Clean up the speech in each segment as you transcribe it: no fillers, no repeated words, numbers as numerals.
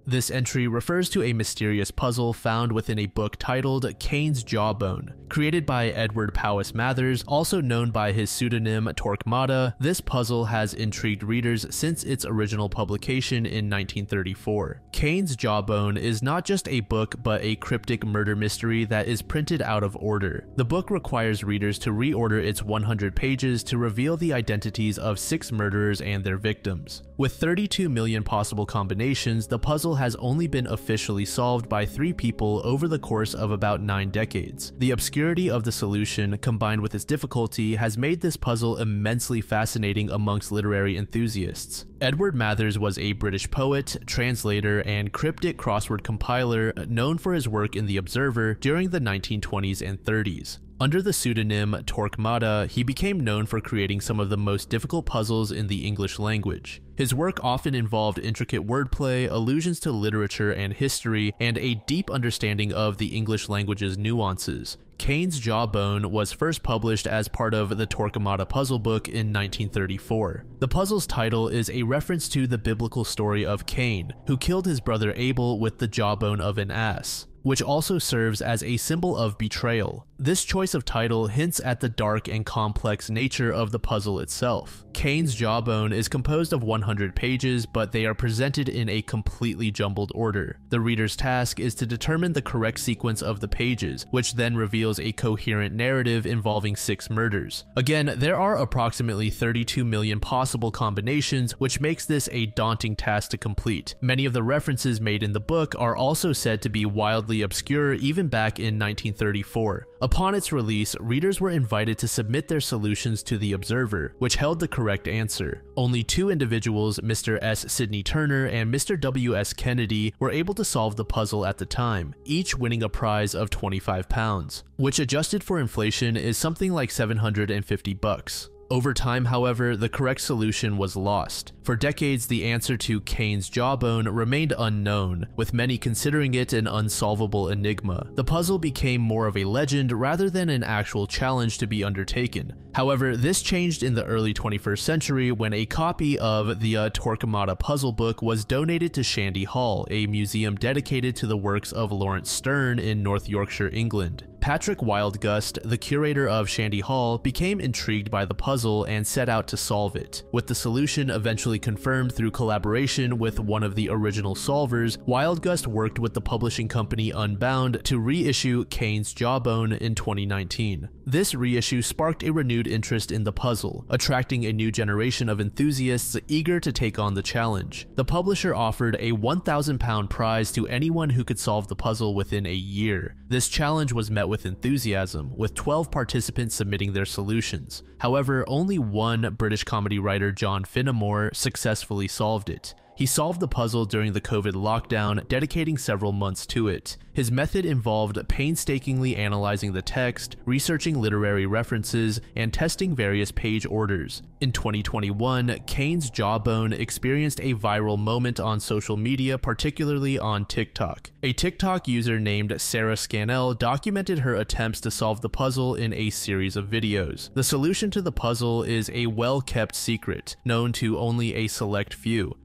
This entry refers to a mysterious puzzle found within a book titled Cain's Jawbone. Created by Edward Powys Mathers, also known by his pseudonym Torquemada, this puzzle has intrigued readers since its original publication in 1934. Cain's Jawbone is not just a book but a cryptic murder mystery that is printed out of order. The book requires readers to reorder its 100 pages to reveal the identities of 6 murderers and their victims. With 32 million possible combinations, the puzzle has only been officially solved by 3 people over the course of about 9 decades. The obscurity of the solution, combined with its difficulty, has made this puzzle immensely fascinating amongst literary enthusiasts. Edward Mathers was a British poet, translator, and cryptic crossword compiler known for his work in The Observer during the 1920s and 30s. Under the pseudonym Torquemada, he became known for creating some of the most difficult puzzles in the English language. His work often involved intricate wordplay, allusions to literature and history, and a deep understanding of the English language's nuances. Cain's Jawbone was first published as part of the Torquemada puzzle book in 1934. The puzzle's title is a reference to the biblical story of Cain, who killed his brother Abel with the jawbone of an ass, which also serves as a symbol of betrayal. This choice of title hints at the dark and complex nature of the puzzle itself. Cain's Jawbone is composed of 100 pages, but they are presented in a completely jumbled order. The reader's task is to determine the correct sequence of the pages, which then reveals a coherent narrative involving 6 murders. Again, there are approximately 32 million possible combinations, which makes this a daunting task to complete. Many of the references made in the book are also said to be wildly obscure even back in 1934. Upon its release, readers were invited to submit their solutions to The Observer, which held the correct answer. Only 2 individuals, Mr. S. Sidney Turner and Mr. W. S. Kennedy, were able to solve the puzzle at the time, each winning a prize of £25, which adjusted for inflation is something like $750. Over time, however, the correct solution was lost. For decades, the answer to Cain's Jawbone remained unknown, with many considering it an unsolvable enigma. The puzzle became more of a legend rather than an actual challenge to be undertaken. However, this changed in the early 21st century when a copy of the Torquemada puzzle book was donated to Shandy Hall, a museum dedicated to the works of Lawrence Sterne in North Yorkshire, England. Patrick Wildgust, the curator of Shandy Hall, became intrigued by the puzzle and set out to solve it. With the solution eventually confirmed through collaboration with one of the original solvers, Wildgust worked with the publishing company Unbound to reissue Cain's Jawbone in 2019. This reissue sparked a renewed interest in the puzzle, attracting a new generation of enthusiasts eager to take on the challenge. The publisher offered a £1,000 prize to anyone who could solve the puzzle within a year. This challenge was met with enthusiasm, with 12 participants submitting their solutions. However, only one British comedy writer, John Finnemore, successfully solved it. He solved the puzzle during the COVID lockdown, dedicating several months to it. His method involved painstakingly analyzing the text, researching literary references, and testing various page orders. In 2021, Cain's Jawbone experienced a viral moment on social media, particularly on TikTok. A TikTok user named Sarah Scannell documented her attempts to solve the puzzle in a series of videos. The solution to the puzzle is a well-kept secret, known to only a select few.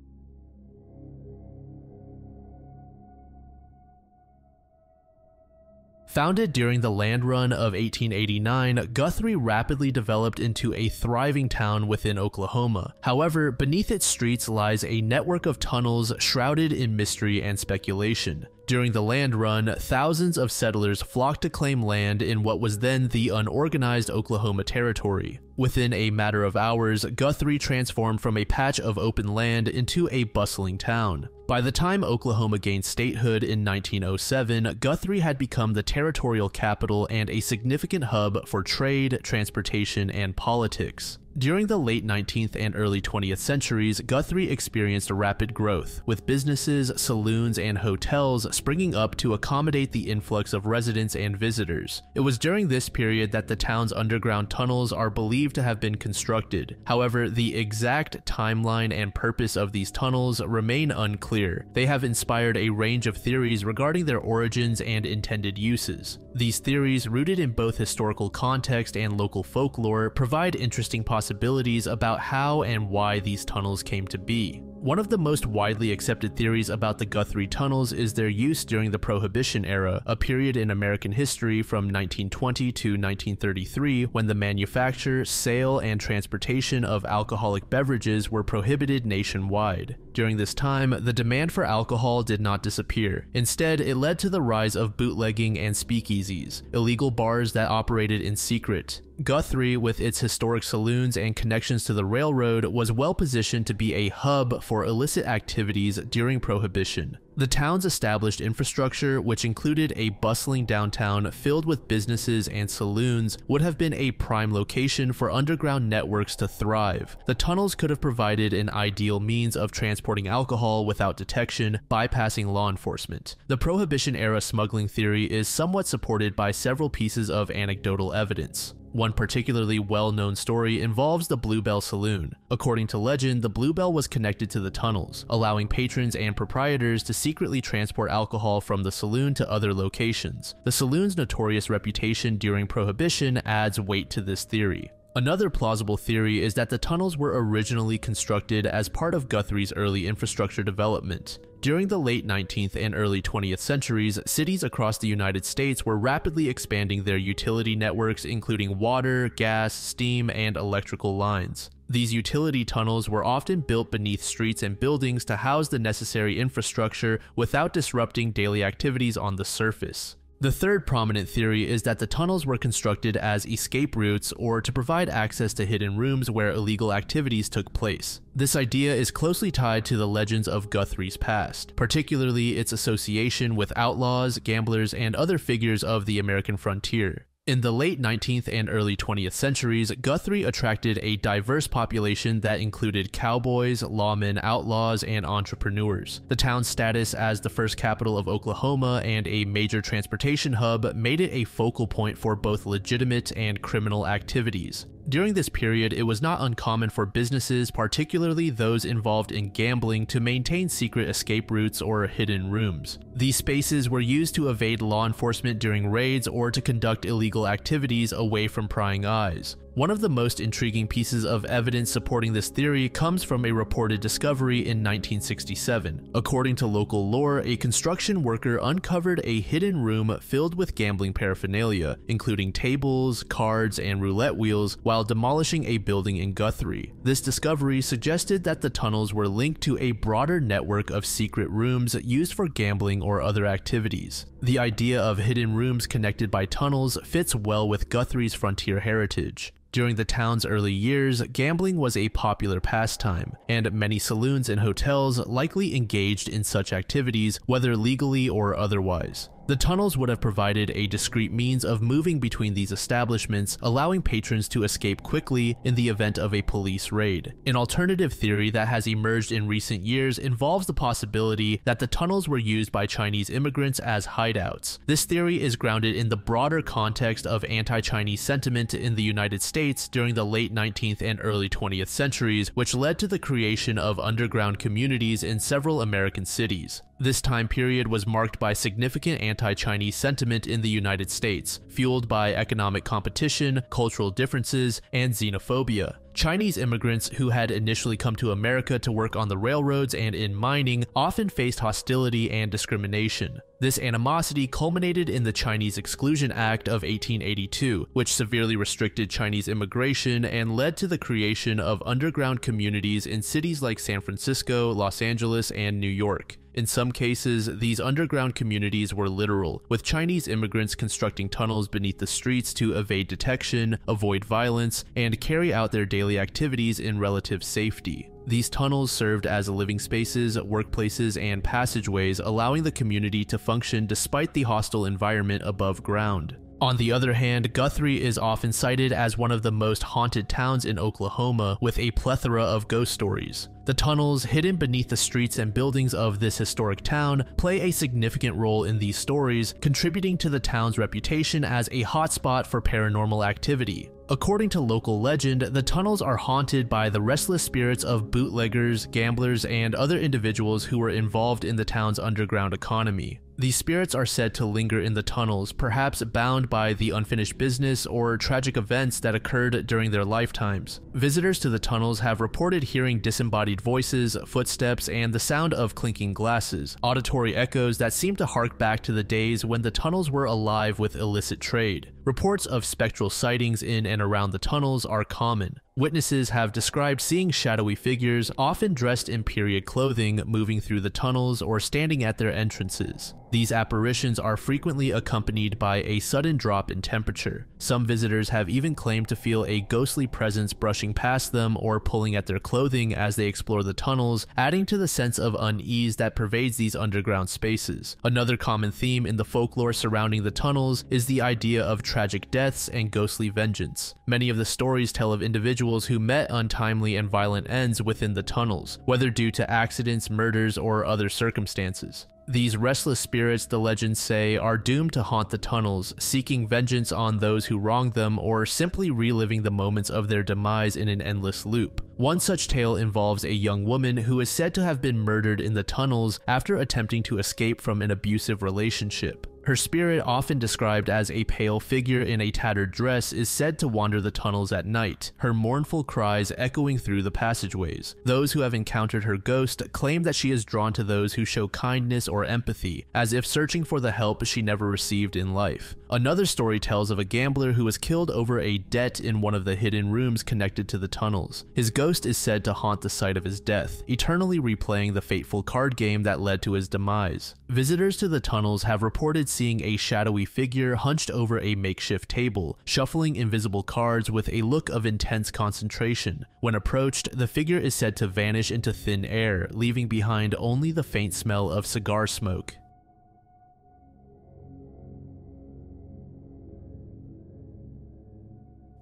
Founded during the land run of 1889, Guthrie rapidly developed into a thriving town within Oklahoma. However, beneath its streets lies a network of tunnels shrouded in mystery and speculation. During the land run, thousands of settlers flocked to claim land in what was then the unorganized Oklahoma Territory. Within a matter of hours, Guthrie transformed from a patch of open land into a bustling town. By the time Oklahoma gained statehood in 1907, Guthrie had become the territorial capital and a significant hub for trade, transportation, and politics. During the late 19th and early 20th centuries, Guthrie experienced rapid growth, with businesses, saloons, and hotels springing up to accommodate the influx of residents and visitors. It was during this period that the town's underground tunnels are believed to have been constructed. However, the exact timeline and purpose of these tunnels remain unclear. They have inspired a range of theories regarding their origins and intended uses. These theories, rooted in both historical context and local folklore, provide interesting possibilities about how and why these tunnels came to be. One of the most widely accepted theories about the Guthrie tunnels is their use during the Prohibition era, a period in American history from 1920 to 1933 when the manufacture, sale, and transportation of alcoholic beverages were prohibited nationwide. During this time, the demand for alcohol did not disappear. Instead, it led to the rise of bootlegging and speakeasies, illegal bars that operated in secret. Guthrie, with its historic saloons and connections to the railroad, was well positioned to be a hub for illicit activities during Prohibition. The town's established infrastructure, which included a bustling downtown filled with businesses and saloons, would have been a prime location for underground networks to thrive. The tunnels could have provided an ideal means of transporting alcohol without detection, bypassing law enforcement. The Prohibition-era smuggling theory is somewhat supported by several pieces of anecdotal evidence. One particularly well-known story involves the Bluebell Saloon. According to legend, the Bluebell was connected to the tunnels, allowing patrons and proprietors to secretly transport alcohol from the saloon to other locations. The saloon's notorious reputation during Prohibition adds weight to this theory. Another plausible theory is that the tunnels were originally constructed as part of Guthrie's early infrastructure development. During the late 19th and early 20th centuries, cities across the United States were rapidly expanding their utility networks, including water, gas, steam, and electrical lines. These utility tunnels were often built beneath streets and buildings to house the necessary infrastructure without disrupting daily activities on the surface. The third prominent theory is that the tunnels were constructed as escape routes or to provide access to hidden rooms where illegal activities took place. This idea is closely tied to the legends of Guthrie's past, particularly its association with outlaws, gamblers, and other figures of the American frontier. In the late 19th and early 20th centuries, Guthrie attracted a diverse population that included cowboys, lawmen, outlaws, and entrepreneurs. The town's status as the first capital of Oklahoma and a major transportation hub made it a focal point for both legitimate and criminal activities. During this period, it was not uncommon for businesses, particularly those involved in gambling, to maintain secret escape routes or hidden rooms. These spaces were used to evade law enforcement during raids or to conduct illegal activities away from prying eyes. One of the most intriguing pieces of evidence supporting this theory comes from a reported discovery in 1967. According to local lore, a construction worker uncovered a hidden room filled with gambling paraphernalia, including tables, cards, and roulette wheels, while demolishing a building in Guthrie. This discovery suggested that the tunnels were linked to a broader network of secret rooms used for gambling or other activities. The idea of hidden rooms connected by tunnels fits well with Guthrie's frontier heritage. During the town's early years, gambling was a popular pastime, and many saloons and hotels likely engaged in such activities, whether legally or otherwise. The tunnels would have provided a discreet means of moving between these establishments, allowing patrons to escape quickly in the event of a police raid. An alternative theory that has emerged in recent years involves the possibility that the tunnels were used by Chinese immigrants as hideouts. This theory is grounded in the broader context of anti-Chinese sentiment in the United States during the late 19th and early 20th centuries, which led to the creation of underground communities in several American cities. This time period was marked by significant anti-Chinese sentiment in the United States, fueled by economic competition, cultural differences, and xenophobia. Chinese immigrants who had initially come to America to work on the railroads and in mining often faced hostility and discrimination. This animosity culminated in the Chinese Exclusion Act of 1882, which severely restricted Chinese immigration and led to the creation of underground communities in cities like San Francisco, Los Angeles, and New York. In some cases, these underground communities were literal, with Chinese immigrants constructing tunnels beneath the streets to evade detection, avoid violence, and carry out their daily activities in relative safety. These tunnels served as living spaces, workplaces, and passageways, allowing the community to function despite the hostile environment above ground. On the other hand, Guthrie is often cited as one of the most haunted towns in Oklahoma, with a plethora of ghost stories. The tunnels, hidden beneath the streets and buildings of this historic town, play a significant role in these stories, contributing to the town's reputation as a hotspot for paranormal activity. According to local legend, the tunnels are haunted by the restless spirits of bootleggers, gamblers, and other individuals who were involved in the town's underground economy. These spirits are said to linger in the tunnels, perhaps bound by the unfinished business or tragic events that occurred during their lifetimes. Visitors to the tunnels have reported hearing disembodied voices, footsteps, and the sound of clinking glasses, auditory echoes that seem to hark back to the days when the tunnels were alive with illicit trade. Reports of spectral sightings in and around the tunnels are common. Witnesses have described seeing shadowy figures, often dressed in period clothing, moving through the tunnels or standing at their entrances. These apparitions are frequently accompanied by a sudden drop in temperature. Some visitors have even claimed to feel a ghostly presence brushing past them or pulling at their clothing as they explore the tunnels, adding to the sense of unease that pervades these underground spaces. Another common theme in the folklore surrounding the tunnels is the idea of tragic deaths and ghostly vengeance. Many of the stories tell of individuals who met untimely and violent ends within the tunnels, whether due to accidents, murders, or other circumstances. These restless spirits, the legends say, are doomed to haunt the tunnels, seeking vengeance on those who wronged them or simply reliving the moments of their demise in an endless loop. One such tale involves a young woman who is said to have been murdered in the tunnels after attempting to escape from an abusive relationship. Her spirit, often described as a pale figure in a tattered dress, is said to wander the tunnels at night, her mournful cries echoing through the passageways. Those who have encountered her ghost claim that she is drawn to those who show kindness or empathy, as if searching for the help she never received in life. Another story tells of a gambler who was killed over a debt in one of the hidden rooms connected to the tunnels. His ghost is said to haunt the site of his death, eternally replaying the fateful card game that led to his demise. Visitors to the tunnels have reported seeing a shadowy figure hunched over a makeshift table, shuffling invisible cards with a look of intense concentration. When approached, the figure is said to vanish into thin air, leaving behind only the faint smell of cigar smoke.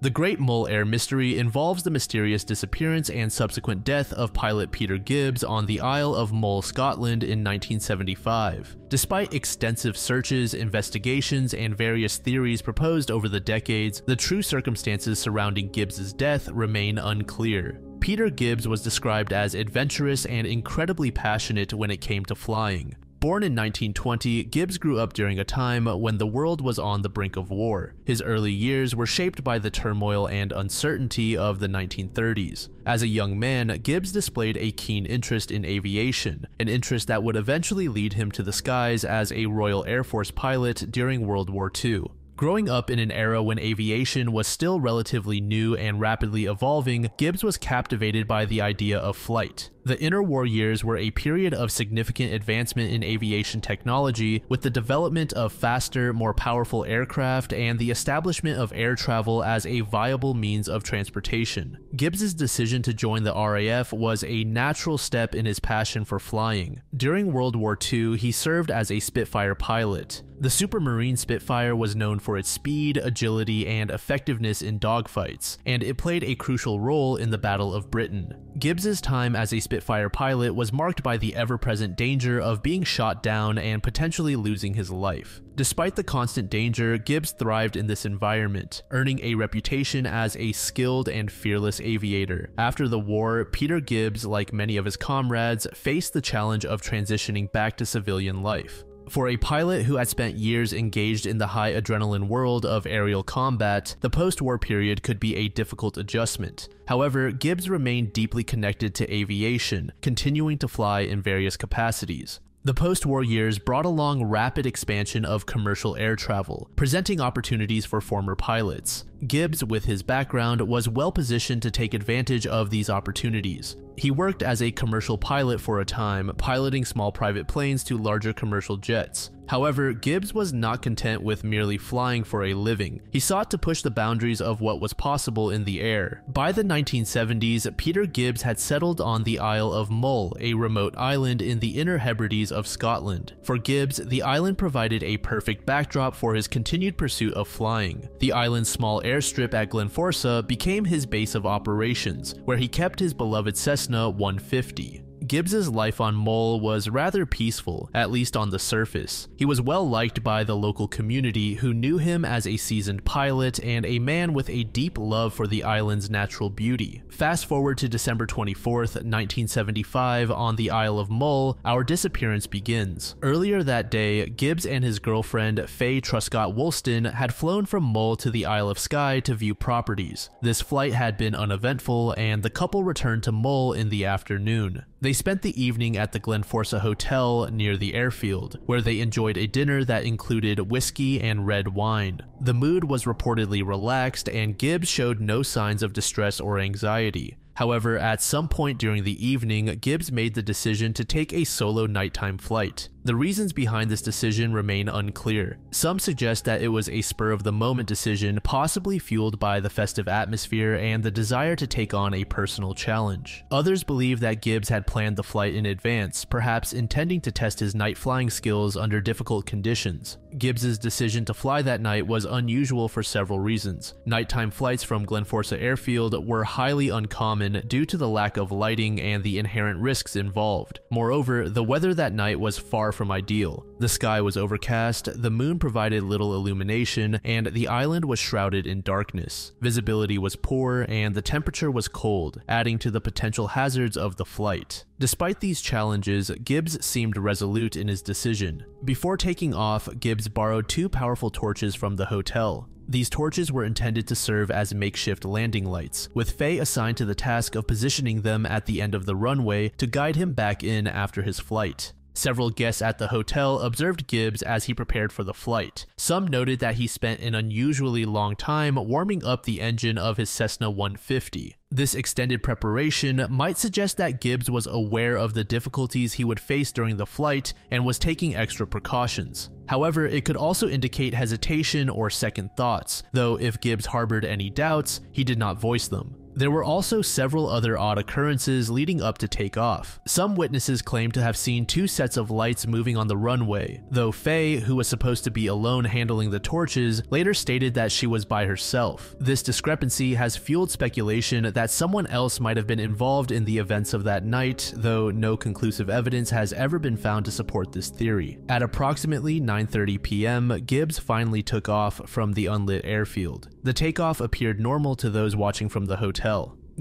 The Great Mull Air Mystery involves the mysterious disappearance and subsequent death of pilot Peter Gibbs on the Isle of Mull, Scotland in 1975. Despite extensive searches, investigations, and various theories proposed over the decades, the true circumstances surrounding Gibbs's death remain unclear. Peter Gibbs was described as adventurous and incredibly passionate when it came to flying. Born in 1920, Gibbs grew up during a time when the world was on the brink of war. His early years were shaped by the turmoil and uncertainty of the 1930s. As a young man, Gibbs displayed a keen interest in aviation, an interest that would eventually lead him to the skies as a Royal Air Force pilot during World War II. Growing up in an era when aviation was still relatively new and rapidly evolving, Gibbs was captivated by the idea of flight. The interwar years were a period of significant advancement in aviation technology, with the development of faster, more powerful aircraft and the establishment of air travel as a viable means of transportation. Gibbs's decision to join the RAF was a natural step in his passion for flying. During World War II, he served as a Spitfire pilot. The Supermarine Spitfire was known for its speed, agility, and effectiveness in dogfights, and it played a crucial role in the Battle of Britain. Gibbs's time as a Spitfire pilot was marked by the ever-present danger of being shot down and potentially losing his life. Despite the constant danger, Gibbs thrived in this environment, earning a reputation as a skilled and fearless aviator. After the war, Peter Gibbs, like many of his comrades, faced the challenge of transitioning back to civilian life. For a pilot who had spent years engaged in the high adrenaline world of aerial combat, the post-war period could be a difficult adjustment. However, Gibbs remained deeply connected to aviation, continuing to fly in various capacities. The post-war years brought along rapid expansion of commercial air travel, presenting opportunities for former pilots. Gibbs, with his background, was well positioned to take advantage of these opportunities. He worked as a commercial pilot for a time, piloting small private planes to larger commercial jets. However, Gibbs was not content with merely flying for a living. He sought to push the boundaries of what was possible in the air. By the 1970s, Peter Gibbs had settled on the Isle of Mull, a remote island in the Inner Hebrides of Scotland. For Gibbs, the island provided a perfect backdrop for his continued pursuit of flying. The island's small airstrip at Glenforsa became his base of operations, where he kept his beloved Cessna 150. Gibbs's life on Mull was rather peaceful, at least on the surface. He was well liked by the local community, who knew him as a seasoned pilot and a man with a deep love for the island's natural beauty. Fast forward to December 24th, 1975, on the Isle of Mull, our disappearance begins. Earlier that day, Gibbs and his girlfriend, Faye Truscott Woolston, had flown from Mull to the Isle of Skye to view properties. This flight had been uneventful, and the couple returned to Mull in the afternoon. They spent the evening at the Glenforsa Hotel near the airfield, where they enjoyed a dinner that included whiskey and red wine. The mood was reportedly relaxed, and Gibbs showed no signs of distress or anxiety. However, at some point during the evening, Gibbs made the decision to take a solo nighttime flight. The reasons behind this decision remain unclear. Some suggest that it was a spur-of-the-moment decision, possibly fueled by the festive atmosphere and the desire to take on a personal challenge. Others believe that Gibbs had planned the flight in advance, perhaps intending to test his night flying skills under difficult conditions. Gibbs's decision to fly that night was unusual for several reasons. Nighttime flights from Glenforsa Airfield were highly uncommon due to the lack of lighting and the inherent risks involved. Moreover, the weather that night was far from ideal. The sky was overcast, the moon provided little illumination, and the island was shrouded in darkness. Visibility was poor, and the temperature was cold, adding to the potential hazards of the flight. Despite these challenges, Gibbs seemed resolute in his decision. Before taking off, Gibbs borrowed 2 powerful torches from the hotel. These torches were intended to serve as makeshift landing lights, with Faye assigned to the task of positioning them at the end of the runway to guide him back in after his flight. Several guests at the hotel observed Gibbs as he prepared for the flight. Some noted that he spent an unusually long time warming up the engine of his Cessna 150. This extended preparation might suggest that Gibbs was aware of the difficulties he would face during the flight and was taking extra precautions. However, it could also indicate hesitation or second thoughts, though if Gibbs harbored any doubts, he did not voice them. There were also several other odd occurrences leading up to takeoff. Some witnesses claimed to have seen 2 sets of lights moving on the runway, though Faye, who was supposed to be alone handling the torches, later stated that she was by herself. This discrepancy has fueled speculation that someone else might have been involved in the events of that night, though no conclusive evidence has ever been found to support this theory. At approximately 9:30 p.m., Gibbs finally took off from the unlit airfield. The takeoff appeared normal to those watching from the hotel.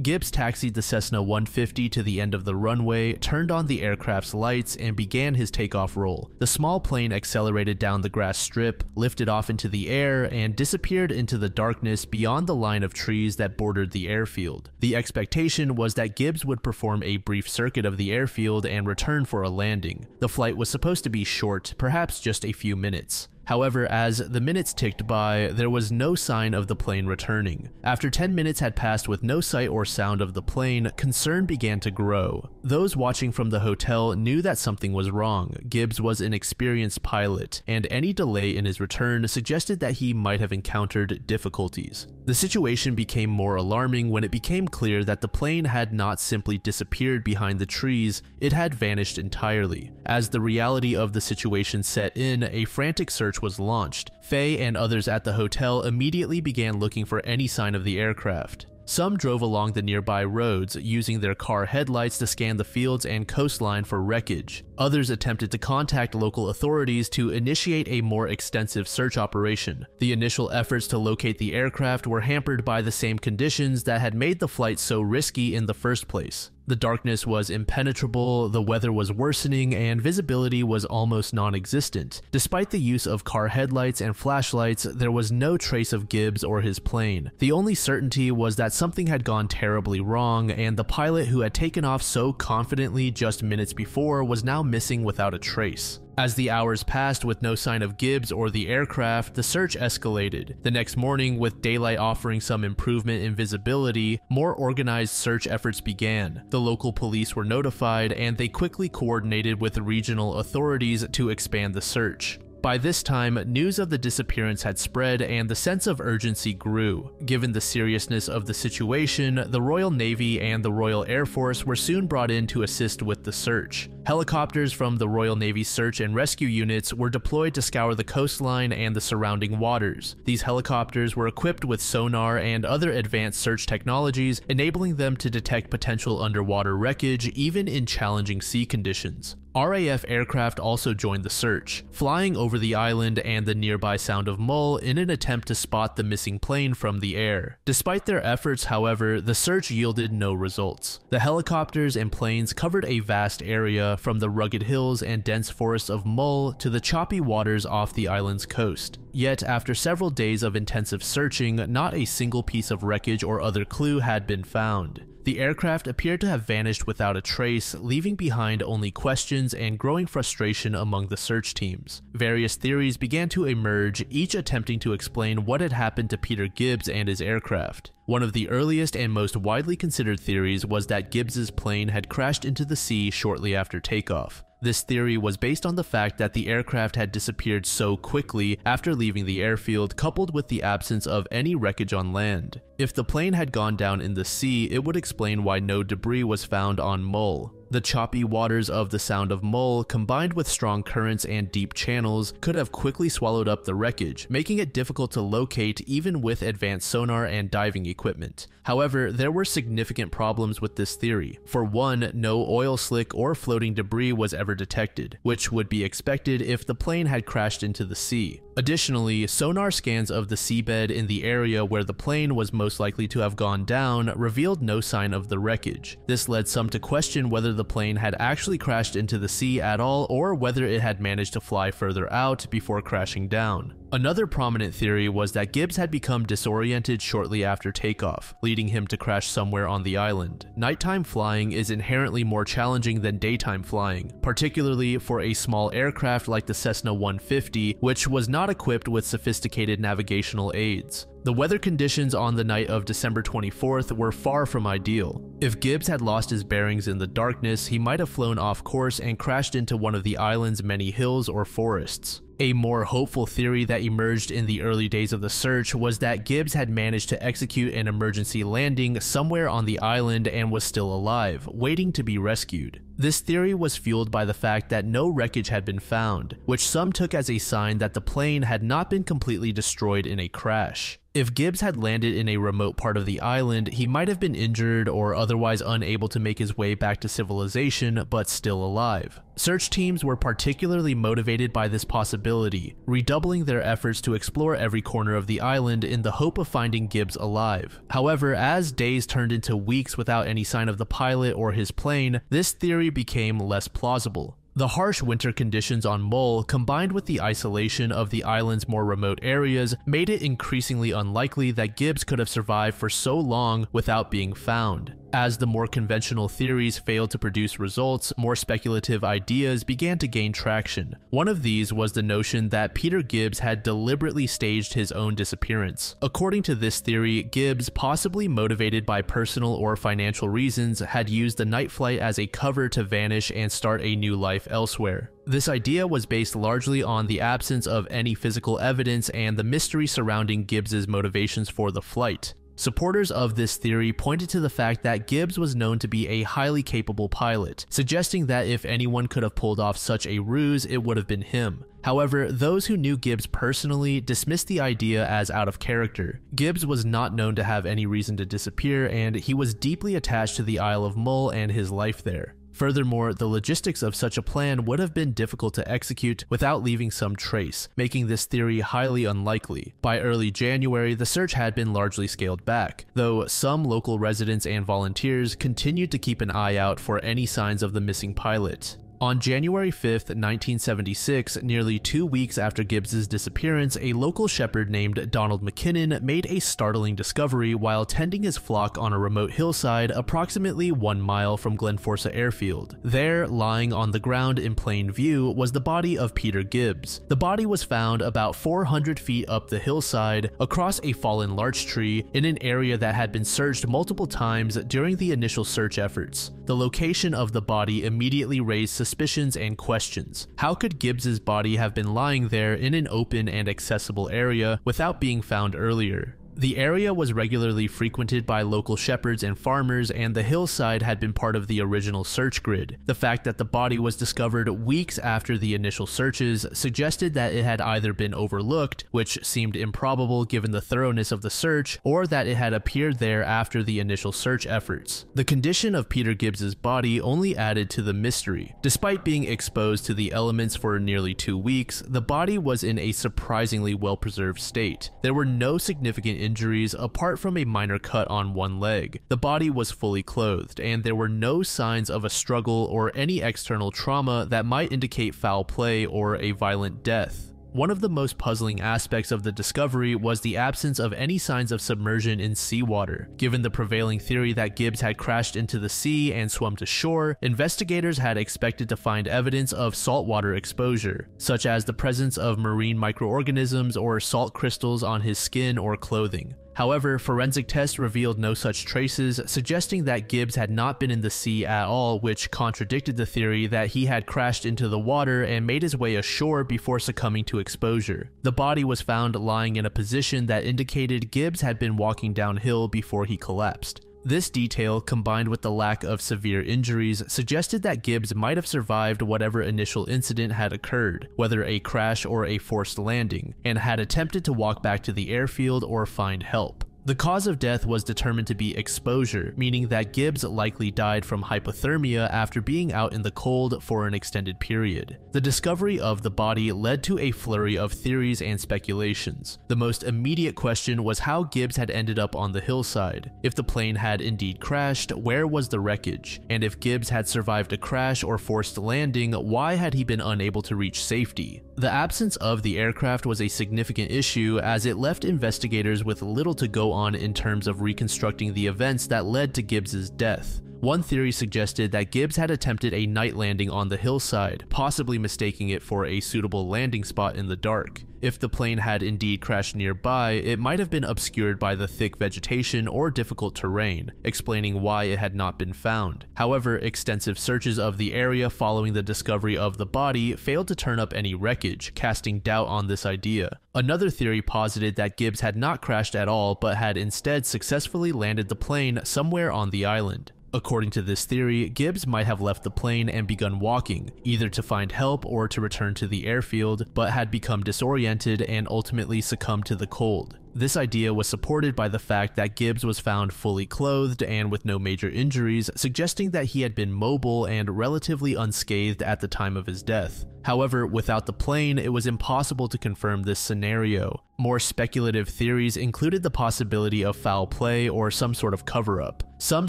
Gibbs taxied the Cessna 150 to the end of the runway, turned on the aircraft's lights, and began his takeoff roll. The small plane accelerated down the grass strip, lifted off into the air, and disappeared into the darkness beyond the line of trees that bordered the airfield. The expectation was that Gibbs would perform a brief circuit of the airfield and return for a landing. The flight was supposed to be short, perhaps just a few minutes. However, as the minutes ticked by, there was no sign of the plane returning. After 10 minutes had passed with no sight or sound of the plane, concern began to grow. Those watching from the hotel knew that something was wrong. Gibbs was an experienced pilot, and any delay in his return suggested that he might have encountered difficulties. The situation became more alarming when it became clear that the plane had not simply disappeared behind the trees, it had vanished entirely. As the reality of the situation set in, a frantic search was launched. Faye and others at the hotel immediately began looking for any sign of the aircraft. Some drove along the nearby roads, using their car headlights to scan the fields and coastline for wreckage. Others attempted to contact local authorities to initiate a more extensive search operation. The initial efforts to locate the aircraft were hampered by the same conditions that had made the flight so risky in the first place. The darkness was impenetrable, the weather was worsening, and visibility was almost non-existent. Despite the use of car headlights and flashlights, there was no trace of Gibbs or his plane. The only certainty was that something had gone terribly wrong, and the pilot who had taken off so confidently just minutes before was now missing without a trace. As the hours passed with no sign of Gibbs or the aircraft, the search escalated. The next morning, with daylight offering some improvement in visibility, more organized search efforts began. The local police were notified, and they quickly coordinated with the regional authorities to expand the search. By this time, news of the disappearance had spread and the sense of urgency grew. Given the seriousness of the situation, the Royal Navy and the Royal Air Force were soon brought in to assist with the search. Helicopters from the Royal Navy search and rescue units were deployed to scour the coastline and the surrounding waters. These helicopters were equipped with sonar and other advanced search technologies, enabling them to detect potential underwater wreckage even in challenging sea conditions. RAF aircraft also joined the search, flying over the island and the nearby Sound of Mull in an attempt to spot the missing plane from the air. Despite their efforts, however, the search yielded no results. The helicopters and planes covered a vast area from the rugged hills and dense forests of Mull to the choppy waters off the island's coast. Yet, after several days of intensive searching, not a single piece of wreckage or other clue had been found. The aircraft appeared to have vanished without a trace, leaving behind only questions and growing frustration among the search teams. Various theories began to emerge, each attempting to explain what had happened to Peter Gibbs and his aircraft. One of the earliest and most widely considered theories was that Gibbs's plane had crashed into the sea shortly after takeoff. This theory was based on the fact that the aircraft had disappeared so quickly after leaving the airfield, coupled with the absence of any wreckage on land. If the plane had gone down in the sea, it would explain why no debris was found on Mull. The choppy waters of the Sound of Mull, combined with strong currents and deep channels, could have quickly swallowed up the wreckage, making it difficult to locate even with advanced sonar and diving equipment. However, there were significant problems with this theory. For one, no oil slick or floating debris was ever detected, which would be expected if the plane had crashed into the sea. Additionally, sonar scans of the seabed in the area where the plane was most likely to have gone down revealed no sign of the wreckage. This led some to question whether the plane had actually crashed into the sea at all or whether it had managed to fly further out before crashing down. Another prominent theory was that Gibbs had become disoriented shortly after takeoff, leading him to crash somewhere on the island. Nighttime flying is inherently more challenging than daytime flying, particularly for a small aircraft like the Cessna 150, which was not equipped with sophisticated navigational aids. The weather conditions on the night of December 24th were far from ideal. If Gibbs had lost his bearings in the darkness, he might have flown off course and crashed into one of the island's many hills or forests. A more hopeful theory that emerged in the early days of the search was that Gibbs had managed to execute an emergency landing somewhere on the island and was still alive, waiting to be rescued. This theory was fueled by the fact that no wreckage had been found, which some took as a sign that the plane had not been completely destroyed in a crash. If Gibbs had landed in a remote part of the island, he might have been injured or otherwise unable to make his way back to civilization, but still alive. Search teams were particularly motivated by this possibility, redoubling their efforts to explore every corner of the island in the hope of finding Gibbs alive. However, as days turned into weeks without any sign of the pilot or his plane, this theory became less plausible. The harsh winter conditions on Mull, combined with the isolation of the island's more remote areas, made it increasingly unlikely that Gibbs could have survived for so long without being found. As the more conventional theories failed to produce results, more speculative ideas began to gain traction. One of these was the notion that Peter Gibbs had deliberately staged his own disappearance. According to this theory, Gibbs, possibly motivated by personal or financial reasons, had used the night flight as a cover to vanish and start a new life elsewhere. This idea was based largely on the absence of any physical evidence and the mystery surrounding Gibbs's motivations for the flight. Supporters of this theory pointed to the fact that Gibbs was known to be a highly capable pilot, suggesting that if anyone could have pulled off such a ruse, it would have been him. However, those who knew Gibbs personally dismissed the idea as out of character. Gibbs was not known to have any reason to disappear, and he was deeply attached to the Isle of Mull and his life there. Furthermore, the logistics of such a plan would have been difficult to execute without leaving some trace, making this theory highly unlikely. By early January, the search had been largely scaled back, though some local residents and volunteers continued to keep an eye out for any signs of the missing pilot. On January 5th, 1976, nearly 2 weeks after Gibbs's disappearance, a local shepherd named Donald McKinnon made a startling discovery while tending his flock on a remote hillside approximately 1 mile from Glenforsa Airfield. There, lying on the ground in plain view, was the body of Peter Gibbs. The body was found about 400 feet up the hillside, across a fallen larch tree, in an area that had been searched multiple times during the initial search efforts. The location of the body immediately raised suspicions and questions. How could Gibbs's body have been lying there in an open and accessible area without being found earlier? The area was regularly frequented by local shepherds and farmers, and the hillside had been part of the original search grid. The fact that the body was discovered weeks after the initial searches suggested that it had either been overlooked, which seemed improbable given the thoroughness of the search, or that it had appeared there after the initial search efforts. The condition of Peter Gibbs's body only added to the mystery. Despite being exposed to the elements for nearly 2 weeks, the body was in a surprisingly well-preserved state. There were no significant injuries apart from a minor cut on one leg. The body was fully clothed, and there were no signs of a struggle or any external trauma that might indicate foul play or a violent death. One of the most puzzling aspects of the discovery was the absence of any signs of submersion in seawater. Given the prevailing theory that Gibbs had crashed into the sea and swum to shore, investigators had expected to find evidence of saltwater exposure, such as the presence of marine microorganisms or salt crystals on his skin or clothing. However, forensic tests revealed no such traces, suggesting that Gibbs had not been in the sea at all, which contradicted the theory that he had crashed into the water and made his way ashore before succumbing to exposure. The body was found lying in a position that indicated Gibbs had been walking downhill before he collapsed. This detail, combined with the lack of severe injuries, suggested that Gibbs might have survived whatever initial incident had occurred, whether a crash or a forced landing, and had attempted to walk back to the airfield or find help. The cause of death was determined to be exposure, meaning that Gibbs likely died from hypothermia after being out in the cold for an extended period. The discovery of the body led to a flurry of theories and speculations. The most immediate question was how Gibbs had ended up on the hillside. If the plane had indeed crashed, where was the wreckage? And if Gibbs had survived a crash or forced landing, why had he been unable to reach safety? The absence of the aircraft was a significant issue, as it left investigators with little to go on in terms of reconstructing the events that led to Gibbs's death. One theory suggested that Gibbs had attempted a night landing on the hillside, possibly mistaking it for a suitable landing spot in the dark. If the plane had indeed crashed nearby, it might have been obscured by the thick vegetation or difficult terrain, explaining why it had not been found. However, extensive searches of the area following the discovery of the body failed to turn up any wreckage, casting doubt on this idea. Another theory posited that Gibbs had not crashed at all, but had instead successfully landed the plane somewhere on the island. According to this theory, Gibbs might have left the plane and begun walking, either to find help or to return to the airfield, but had become disoriented and ultimately succumbed to the cold. This idea was supported by the fact that Gibbs was found fully clothed and with no major injuries, suggesting that he had been mobile and relatively unscathed at the time of his death. However, without the plane, it was impossible to confirm this scenario. More speculative theories included the possibility of foul play or some sort of cover-up. Some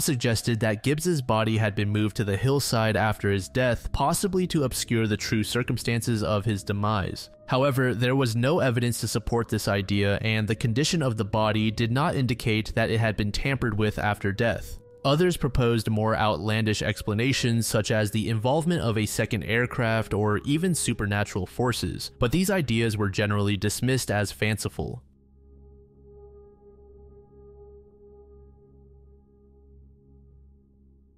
suggested that Gibbs's body had been moved to the hillside after his death, possibly to obscure the true circumstances of his demise. However, there was no evidence to support this idea, and the condition of the body did not indicate that it had been tampered with after death. Others proposed more outlandish explanations, such as the involvement of a second aircraft or even supernatural forces, but these ideas were generally dismissed as fanciful.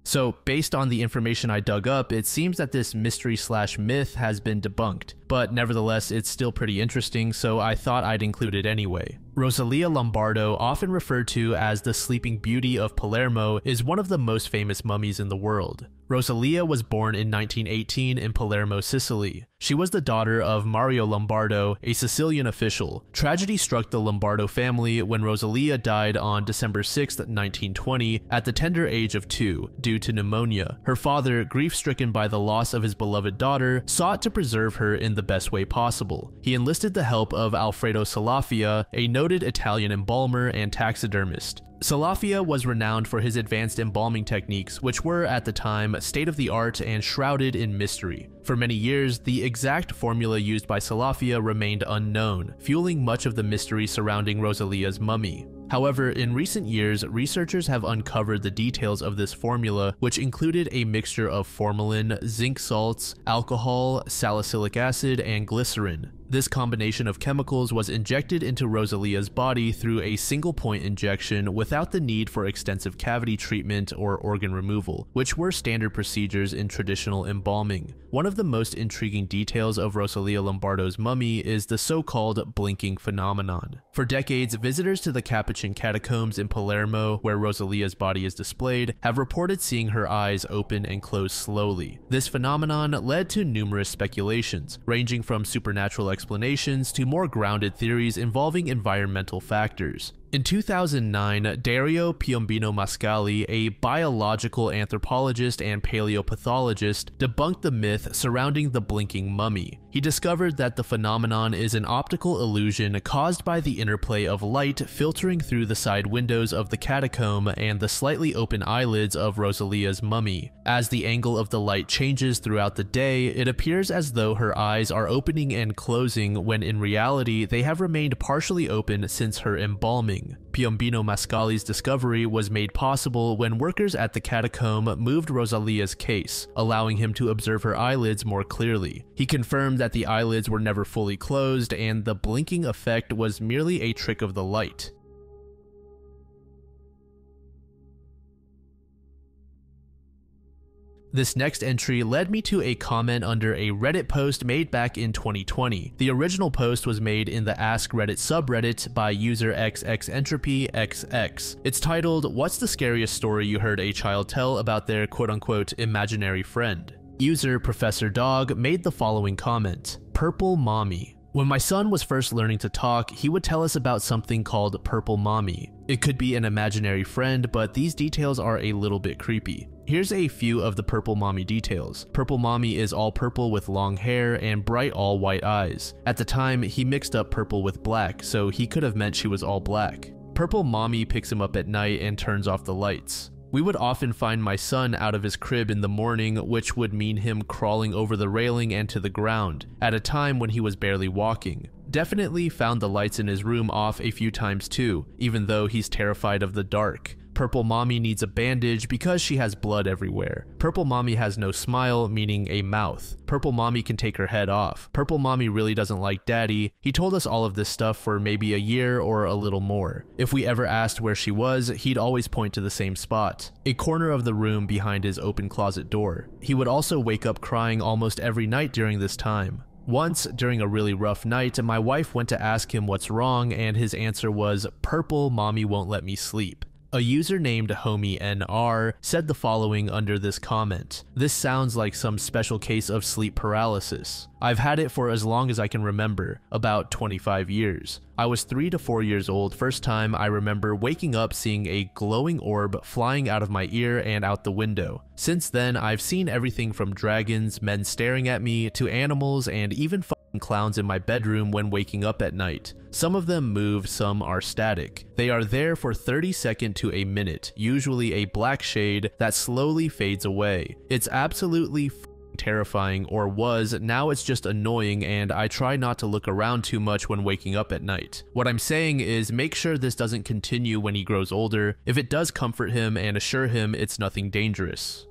So, based on the information I dug up, it seems that this mystery/myth has been debunked, but nevertheless it's still pretty interesting, so I thought I'd include it anyway. Rosalia Lombardo, often referred to as the Sleeping Beauty of Palermo, is one of the most famous mummies in the world. Rosalia was born in 1918 in Palermo, Sicily. She was the daughter of Mario Lombardo, a Sicilian official. Tragedy struck the Lombardo family when Rosalia died on December 6, 1920, at the tender age of 2, due to pneumonia. Her father, grief-stricken by the loss of his beloved daughter, sought to preserve her in the best way possible. He enlisted the help of Alfredo Salafia, a noted Italian embalmer and taxidermist. Salafia was renowned for his advanced embalming techniques, which were, at the time, state-of-the-art and shrouded in mystery. For many years, the exact formula used by Salafia remained unknown, fueling much of the mystery surrounding Rosalia's mummy. However, in recent years, researchers have uncovered the details of this formula, which included a mixture of formalin, zinc salts, alcohol, salicylic acid, and glycerin. This combination of chemicals was injected into Rosalia's body through a single-point injection without the need for extensive cavity treatment or organ removal, which were standard procedures in traditional embalming. One of the most intriguing details of Rosalia Lombardo's mummy is the so-called blinking phenomenon. For decades, visitors to the Capuchin catacombs in Palermo, where Rosalia's body is displayed, have reported seeing her eyes open and close slowly. This phenomenon led to numerous speculations, ranging from supernatural explanations to more grounded theories involving environmental factors. In 2009, Dario Piombino Mascali, a biological anthropologist and paleopathologist, debunked the myth surrounding the blinking mummy. He discovered that the phenomenon is an optical illusion caused by the interplay of light filtering through the side windows of the catacomb and the slightly open eyelids of Rosalia's mummy. As the angle of the light changes throughout the day, it appears as though her eyes are opening and closing when in reality they have remained partially open since her embalming. Piombino Mascali's discovery was made possible when workers at the catacomb moved Rosalia's case, allowing him to observe her eyelids more clearly. He confirmed that the eyelids were never fully closed and the blinking effect was merely a trick of the light. This next entry led me to a comment under a Reddit post made back in 2020. The original post was made in the Ask Reddit subreddit by user XXEntropyXX. It's titled, "What's the scariest story you heard a child tell about their quote-unquote imaginary friend?" User Professor Dog made the following comment, "Purple Mommy. When my son was first learning to talk, he would tell us about something called Purple Mommy. It could be an imaginary friend, but these details are a little bit creepy. Here's a few of the Purple Mommy details. Purple Mommy is all purple with long hair and bright all white eyes. At the time, he mixed up purple with black, so he could have meant she was all black. Purple Mommy picks him up at night and turns off the lights. We would often find my son out of his crib in the morning, which would mean him crawling over the railing and to the ground, at a time when he was barely walking. Definitely found the lights in his room off a few times too, even though he's terrified of the dark. Purple Mommy needs a bandage because she has blood everywhere. Purple Mommy has no smile, meaning a mouth. Purple Mommy can take her head off. Purple Mommy really doesn't like Daddy." He told us all of this stuff for maybe a year or a little more. If we ever asked where she was, he'd always point to the same spot, a corner of the room behind his open closet door. He would also wake up crying almost every night during this time. Once, during a really rough night, my wife went to ask him what's wrong, and his answer was, "Purple Mommy won't let me sleep." A user named HomieNR said the following under this comment, "This sounds like some special case of sleep paralysis. I've had it for as long as I can remember, about 25 years. I was 3 to 4 years old first time I remember waking up seeing a glowing orb flying out of my ear and out the window. Since then, I've seen everything from dragons, men staring at me, to animals, and even clowns in my bedroom when waking up at night. Some of them move, some are static. They are there for 30 seconds to a minute, usually a black shade that slowly fades away. It's absolutely terrifying, or was. Now it's just annoying, and I try not to look around too much when waking up at night. What I'm saying is make sure this doesn't continue when he grows older. If it does, comfort him and assure him it's nothing dangerous."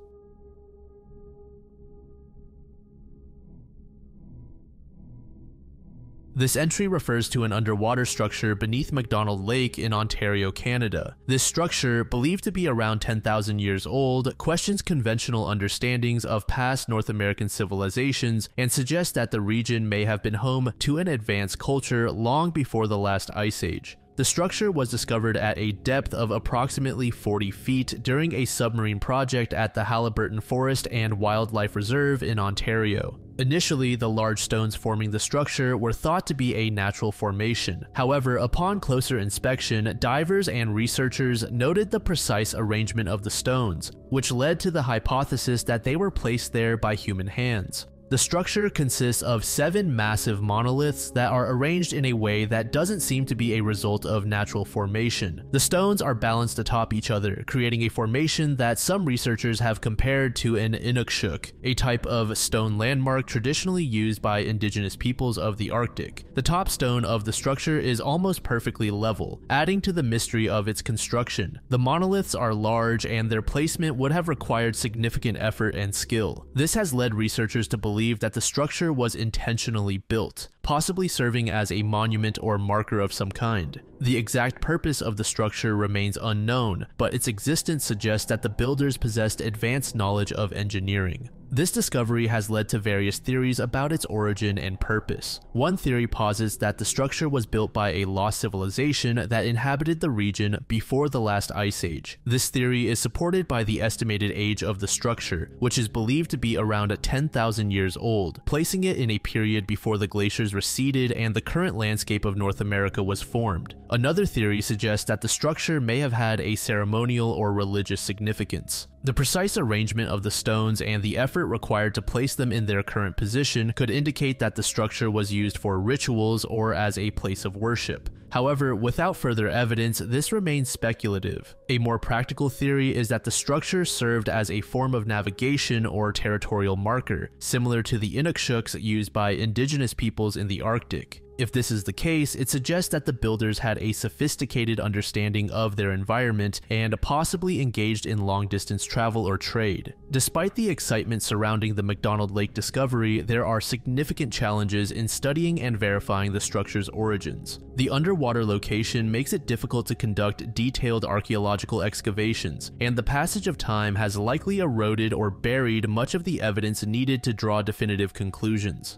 This entry refers to an underwater structure beneath Macdonald Lake in Ontario, Canada. This structure, believed to be around 10,000 years old, questions conventional understandings of past North American civilizations and suggests that the region may have been home to an advanced culture long before the last ice age. The structure was discovered at a depth of approximately 40 feet during a submarine project at the Halliburton Forest and Wildlife Reserve in Ontario. Initially, the large stones forming the structure were thought to be a natural formation. However, upon closer inspection, divers and researchers noted the precise arrangement of the stones, which led to the hypothesis that they were placed there by human hands. The structure consists of 7 massive monoliths that are arranged in a way that doesn't seem to be a result of natural formation. The stones are balanced atop each other, creating a formation that some researchers have compared to an inukshuk, a type of stone landmark traditionally used by indigenous peoples of the Arctic. The top stone of the structure is almost perfectly level, adding to the mystery of its construction. The monoliths are large, and their placement would have required significant effort and skill. This has led researchers to believe that the structure was intentionally built, possibly serving as a monument or marker of some kind. The exact purpose of the structure remains unknown, but its existence suggests that the builders possessed advanced knowledge of engineering. This discovery has led to various theories about its origin and purpose. One theory posits that the structure was built by a lost civilization that inhabited the region before the last ice age. This theory is supported by the estimated age of the structure, which is believed to be around 10,000 years old, placing it in a period before the glaciers receded and the current landscape of North America was formed. Another theory suggests that the structure may have had a ceremonial or religious significance. The precise arrangement of the stones and the effort required to place them in their current position could indicate that the structure was used for rituals or as a place of worship. However, without further evidence, this remains speculative. A more practical theory is that the structure served as a form of navigation or territorial marker, similar to the inukshuks used by indigenous peoples in the Arctic. If this is the case, it suggests that the builders had a sophisticated understanding of their environment and possibly engaged in long-distance travel or trade. Despite the excitement surrounding the MacDonald Lake discovery, there are significant challenges in studying and verifying the structure's origins. The underwater location makes it difficult to conduct detailed archaeological excavations, and the passage of time has likely eroded or buried much of the evidence needed to draw definitive conclusions.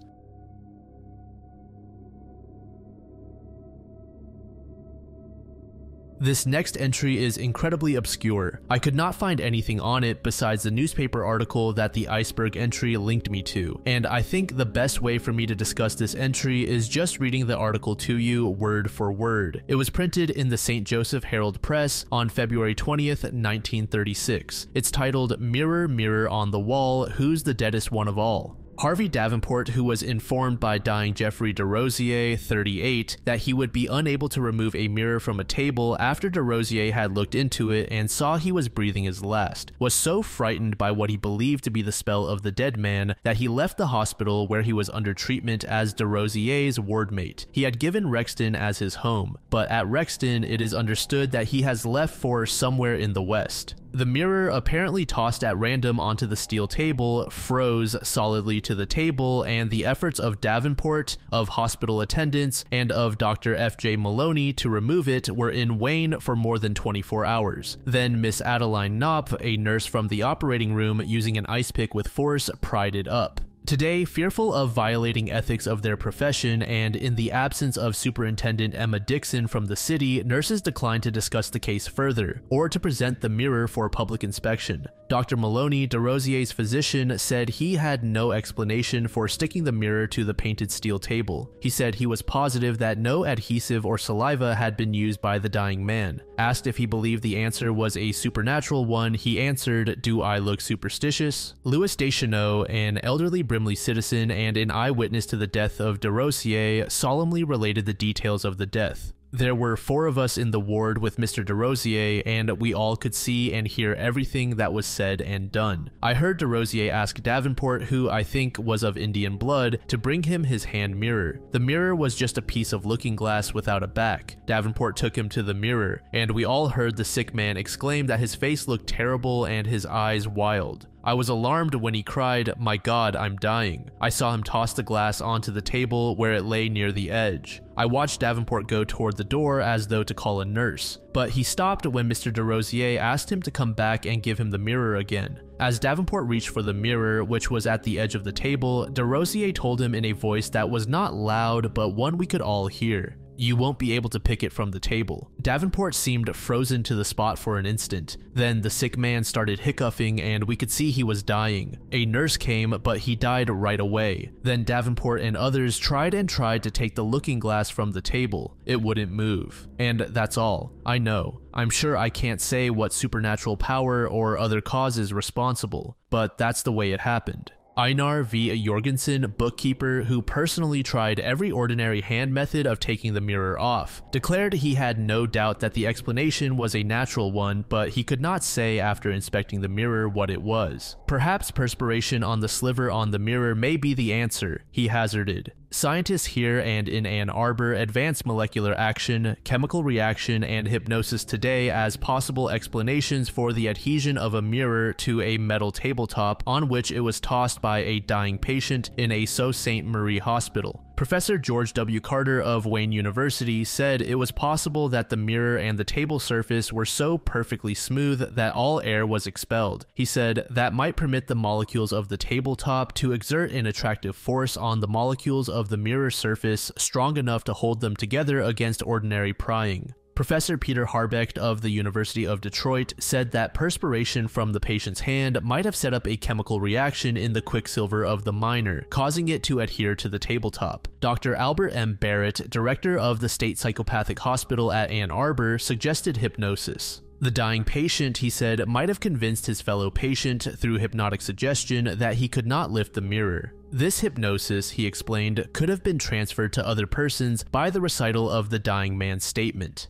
This next entry is incredibly obscure. I could not find anything on it besides the newspaper article that the Iceberg entry linked me to, and I think the best way for me to discuss this entry is just reading the article to you word for word. It was printed in the St. Joseph Herald Press on February 20th, 1936. It's titled, "Mirror, Mirror on the Wall, Who's the Deadest One of All?" Harvey Davenport, who was informed by dying Jeffery derosier, 38, that he would be unable to remove a mirror from a table after derosier had looked into it and saw he was breathing his last, was so frightened by what he believed to be the spell of the dead man that he left the hospital where he was under treatment as derosier's wardmate. He had given Rexton as his home, but at Rexton it is understood that he has left for somewhere in the West. The mirror, apparently tossed at random onto the steel table, froze solidly to the table, and the efforts of Davenport, of hospital attendants, and of Dr. F.J. Maloney to remove it were in vain for more than 24 hours. Then Miss Adeline Knopp, a nurse from the operating room, using an ice pick with force, pried it up. Today, fearful of violating ethics of their profession and in the absence of Superintendent Emma Dixon from the city, nurses declined to discuss the case further, or to present the mirror for public inspection. Dr. Maloney, derosier's physician, said he had no explanation for sticking the mirror to the painted steel table. He said he was positive that no adhesive or saliva had been used by the dying man. Asked if he believed the answer was a supernatural one, he answered, "Do I look superstitious?" Louis Deschanel, an elderly Brimley citizen and an eyewitness to the death of derosier, solemnly related the details of the death. "There were 4 of us in the ward with Mr. derosier, and we all could see and hear everything that was said and done. I heard derosier ask Davenport, who I think was of Indian blood, to bring him his hand mirror. The mirror was just a piece of looking glass without a back. Davenport took him to the mirror, and we all heard the sick man exclaim that his face looked terrible and his eyes wild. I was alarmed when he cried, 'My God, I'm dying.' I saw him toss the glass onto the table where it lay near the edge. I watched Davenport go toward the door as though to call a nurse, but he stopped when Mr. derosier asked him to come back and give him the mirror again. As Davenport reached for the mirror, which was at the edge of the table, derosier told him in a voice that was not loud but one we could all hear, You won't be able to pick it from the table. Davenport seemed frozen to the spot for an instant. Then the sick man started hiccoughing and we could see he was dying. A nurse came, but he died right away. Then Davenport and others tried to take the looking glass from the table. It wouldn't move. And that's all. I know. I'm sure I can't say what supernatural power or other cause is responsible, but that's the way it happened. Einar V. Jorgensen, bookkeeper who personally tried every ordinary hand method of taking the mirror off, declared he had no doubt that the explanation was a natural one, but he could not say after inspecting the mirror what it was. Perhaps perspiration on the sliver on the mirror may be the answer, he hazarded. Scientists here and in Ann Arbor advance molecular action, chemical reaction, and hypnosis today as possible explanations for the adhesion of a mirror to a metal tabletop on which it was tossed by a dying patient in a Sault Ste. Marie hospital. Professor George W. Carter of Wayne University said it was possible that the mirror and the table surface were so perfectly smooth that all air was expelled. He said that might permit the molecules of the tabletop to exert an attractive force on the molecules of the mirror surface strong enough to hold them together against ordinary prying. Professor Peter Harbecht of the University of Detroit said that perspiration from the patient's hand might have set up a chemical reaction in the quicksilver of the miner, causing it to adhere to the tabletop. Dr. Albert M. Barrett, director of the State Psychopathic Hospital at Ann Arbor, suggested hypnosis. The dying patient, he said, might have convinced his fellow patient through hypnotic suggestion that he could not lift the mirror. This hypnosis, he explained, could have been transferred to other persons by the recital of the dying man's statement.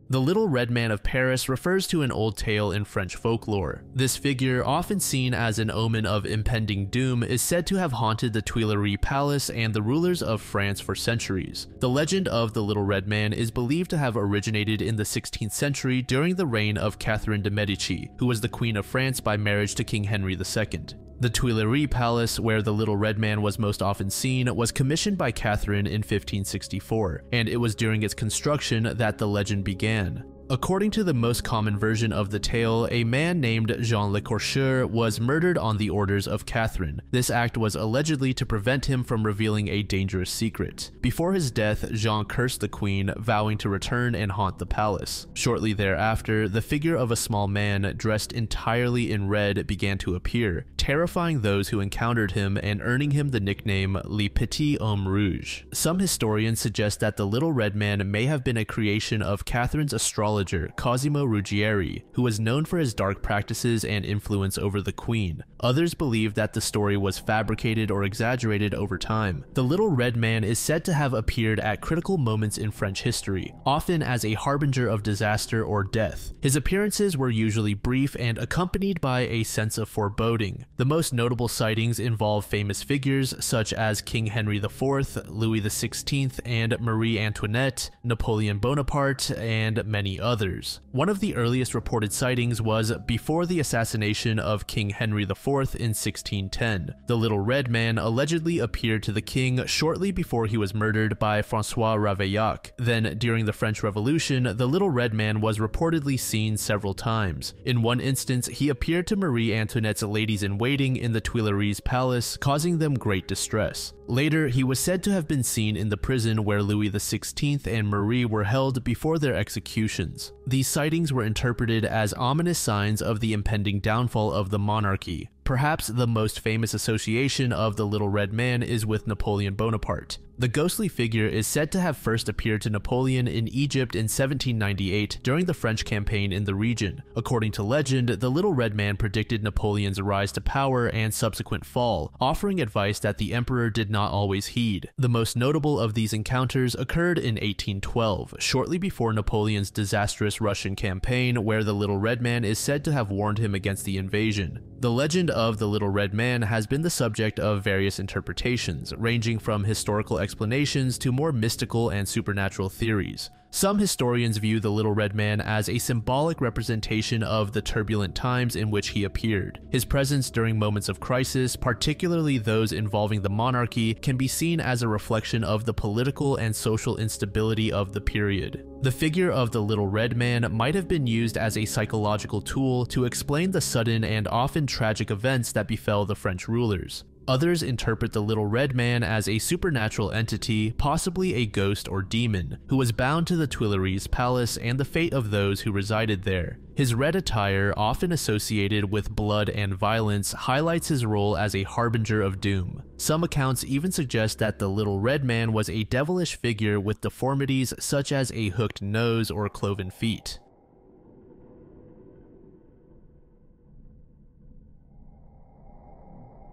The Little Red Man of Paris refers to an old tale in French folklore. This figure, often seen as an omen of impending doom, is said to have haunted the Tuileries Palace and the rulers of France for centuries. The legend of the Little Red Man is believed to have originated in the 16th century during the reign of Catherine de' Medici, who was the Queen of France by marriage to King Henry II. The Tuileries Palace, where the Little Red Man was most often seen, was commissioned by Catherine in 1564, and it was during its construction that the legend began. According to the most common version of the tale, a man named Jean Le Corcheur was murdered on the orders of Catherine. This act was allegedly to prevent him from revealing a dangerous secret. Before his death, Jean cursed the queen, vowing to return and haunt the palace. Shortly thereafter, the figure of a small man dressed entirely in red began to appear, terrifying those who encountered him and earning him the nickname Le Petit Homme Rouge. Some historians suggest that the Little Red Man may have been a creation of Catherine's astrologer Cosimo Ruggieri, who was known for his dark practices and influence over the queen. Others believe that the story was fabricated or exaggerated over time. The Little Red Man is said to have appeared at critical moments in French history, often as a harbinger of disaster or death. His appearances were usually brief and accompanied by a sense of foreboding. The most notable sightings involve famous figures such as King Henry IV, Louis XVI, and Marie Antoinette, Napoleon Bonaparte, and many others. One of the earliest reported sightings was before the assassination of King Henry IV in 1610. The Little Red Man allegedly appeared to the king shortly before he was murdered by François Ravaillac. Then, during the French Revolution, the Little Red Man was reportedly seen several times. In one instance, he appeared to Marie Antoinette's ladies-in-waiting in the Tuileries Palace, causing them great distress. Later, he was said to have been seen in the prison where Louis XVI and Marie were held before their executions. These sightings were interpreted as ominous signs of the impending downfall of the monarchy. Perhaps the most famous association of the Little Red Man is with Napoleon Bonaparte. The ghostly figure is said to have first appeared to Napoleon in Egypt in 1798 during the French campaign in the region. According to legend, the Little Red Man predicted Napoleon's rise to power and subsequent fall, offering advice that the emperor did not always heed. The most notable of these encounters occurred in 1812, shortly before Napoleon's disastrous Russian campaign, where the Little Red Man is said to have warned him against the invasion. The legend of the Little Red Man has been the subject of various interpretations, ranging from historical explanations to more mystical and supernatural theories. Some historians view the Little Red Man as a symbolic representation of the turbulent times in which he appeared. His presence during moments of crisis, particularly those involving the monarchy, can be seen as a reflection of the political and social instability of the period. The figure of the Little Red Man might have been used as a psychological tool to explain the sudden and often tragic events that befell the French rulers. Others interpret the Little Red Man as a supernatural entity, possibly a ghost or demon, who was bound to the Tuileries Palace and the fate of those who resided there. His red attire, often associated with blood and violence, highlights his role as a harbinger of doom. Some accounts even suggest that the Little Red Man was a devilish figure with deformities such as a hooked nose or cloven feet.